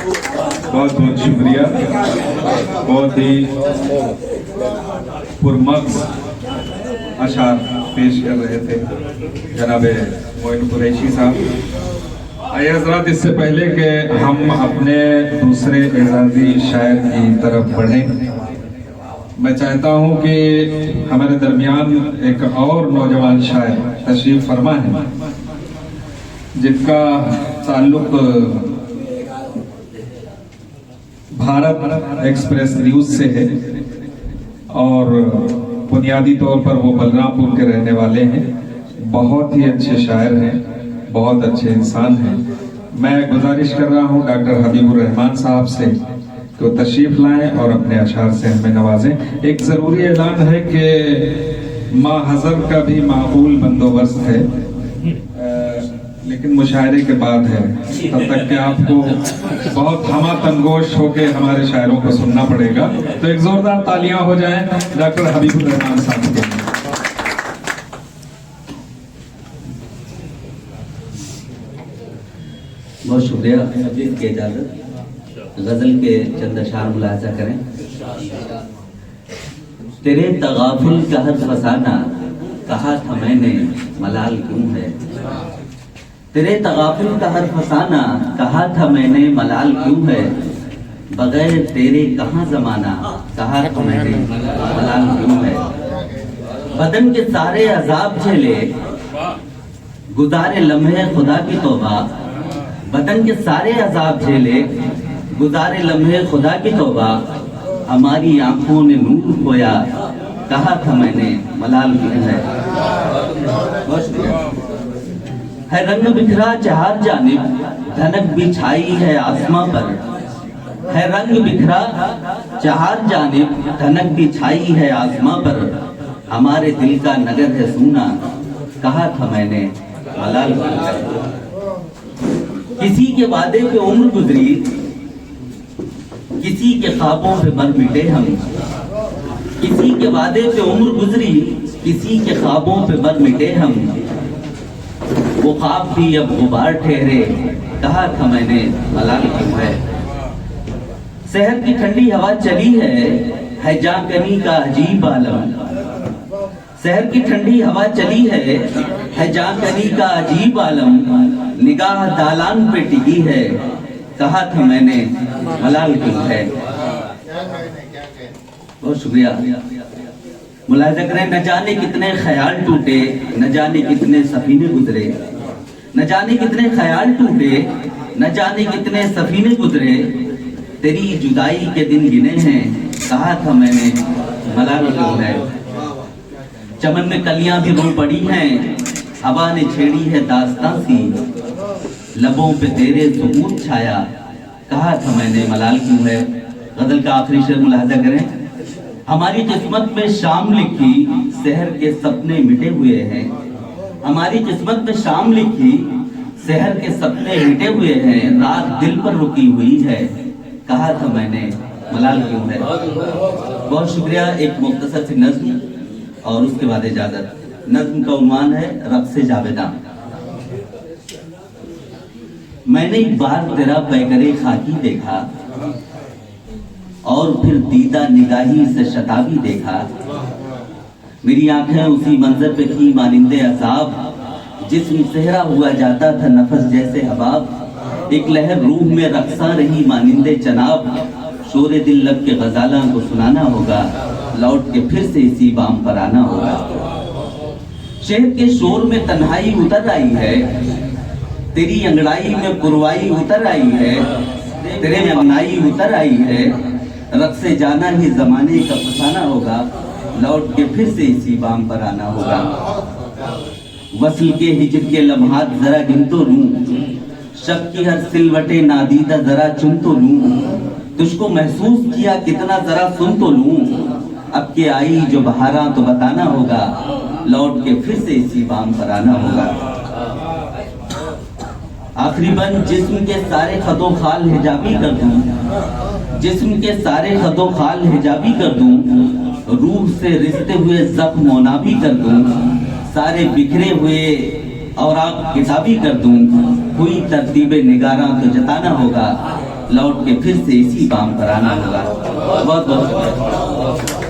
बहुत बहुत शुक्रिया। बहुत ही पुरमक्स अशार पेश कर रहे थे जनाब मोइन कुरैशी साहब। आइए हज़रात, इससे पहले कि हम अपने दूसरे एजाजी शायर की तरफ बढ़ें, मैं चाहता हूं कि हमारे दरमियान एक और नौजवान शायर तशरीफ फरमा है जिनका ताल्लुक भारत एक्सप्रेस न्यूज से है और बुनियादी तौर पर वो बलरामपुर के रहने वाले हैं। बहुत ही अच्छे शायर हैं, बहुत अच्छे इंसान हैं। मैं गुजारिश कर रहा हूं डॉक्टर हबीबुर रहमान साहब से कि वो तशरीफ लाएं और अपने अशार से हमें नवाजें। एक ज़रूरी ऐलान है कि माहज़र का भी माकूल बंदोबस्त है, लेकिन मुशायरे के बाद है, तब तक कि आपको बहुत हमा तंगोश होके हमारे शायरों को सुनना पड़ेगा। तो एक जोरदार तालियां हो जाएं डॉक्टर हबीबुर रहमान साहब के लिए। बहुत शुक्रिया की इजाजत। गजल के चंद अशार मुलाहिजा करें। तेरे तगाफुल का हर फसाना कहा था मैंने मलाल क्यों है। तेरे तगाफुल का हर फसाना कहा था मैंने मलाल क्यों है। बगैर तेरे कहाँ जमाना कहा था मैंने मलाल क्यों है। बदन के सारे अजाब झेले गुजारे लम्हे खुदा की तौबा। बदन के सारे अजाब झेले गुजारे लम्हे खुदा की तौबा। हमारी आंखों ने नूर खोया कहा था मैंने मलाल क्यों है। है रंग बिखरा चार जानिब धनक भी छाई है आसमां पर। है रंग बिखरा चार जानिब धनक भी छाई है आसमां पर। हमारे दिल का नगर है सूना कहा था मैंने मलाल क्यों है। किसी के वादे पे उम्र गुजरी किसी के ख्वाबों पे मर मिटे हम। किसी के वादे पे उम्र गुजरी किसी के ख्वाबों पे मर मिटे हम। वो ख्वाब भी अब गुबार ठहरे कहा था मैंने मलाल क्यों है। शहर की ठंडी हवा चली है जाकनी का अजीब आलम। शहर की ठंडी हवा चली है जाकनी का अजीब आलम। निगाह दालान पे टिकी है कहा था मैंने मलाल क्यों है। बहुत शुक्रिया। मुलाहिजा करें। न जाने कितने ख्याल टूटे न जाने कितने सफीने गुजरे। न जाने कितने ख्याल टूटे न जाने कितने सफीने गुजरे। तेरी जुदाई के दिन गिने हैं कहा था मैंने मलाल क्यों है। चमन में कलियां भी रो पड़ी हैं हवा ने छेड़ी है दास्तां सी। लबों पे तेरे सुकून छाया कहा था मैंने मलाल क्यों है। गजल का आखिरी शेर मुलाहिजा करें। हमारी किस्मत में शाम लिखी शहर के सपने मिटे हुए हैं। हमारी किस्मत में शाम लिखी शहर के सपने मिटे हुए हैं। रात दिल पर रुकी हुई है कहा था मैंने मलाल क्यों है। बहुत शुक्रिया। एक मुख्तसर सी नज्म और उसके बाद इजाजत। नज्म का उन्वान है रब से जावेदा। मैंने एक बार तेरा पैकरे खाकी देखा और फिर दीदा निगाही से शताबी देखा। मेरी आंखें उसी मंजर पे थी मानिंदे असाब। जिस्म सेहरा हुआ जाता था नफस जैसे हबाब। एक लहर रूह में रक्सा रही मानिंदे चनाब। शोरे दिल लब के गजाला को सुनाना होगा लौट के फिर से इसी बाम पर आना होगा। शहर के शोर में तन्हाई उतर आई है तेरी अंगड़ाई में पुरवाई उतर आई है। तेरे अंगनाई उतर आई है। रक्से जाना ही जमाने का फसाना होगा लौट के फिर से इसी बाम पर आना होगा। वस्ल के हिजर के लम्हात जरा गिन तो लूं। शक की हर सिलवटे नादीदा जरा चुन तो लूं। तुझको महसूस किया कितना जरा सुन तो लूं। अब के आई जो बहारा तो बताना होगा लौट के फिर से इसी बाम पर आना होगा। आखिरी बन जिस्म के सारे खदो खाल हिजाबी कर दूं। जिस्म के सारे खदो खाल हिजाबी कर दूं। रूह से रिश्ते हुए जख्म मोनाबी कर दूं। सारे बिखरे हुए और आप किताबी कर दूं। हुई तरतीबे निगारा तो जताना होगा लौट के फिर से इसी बाम पर आना होगा। बहुत बहुत शुक्रिया।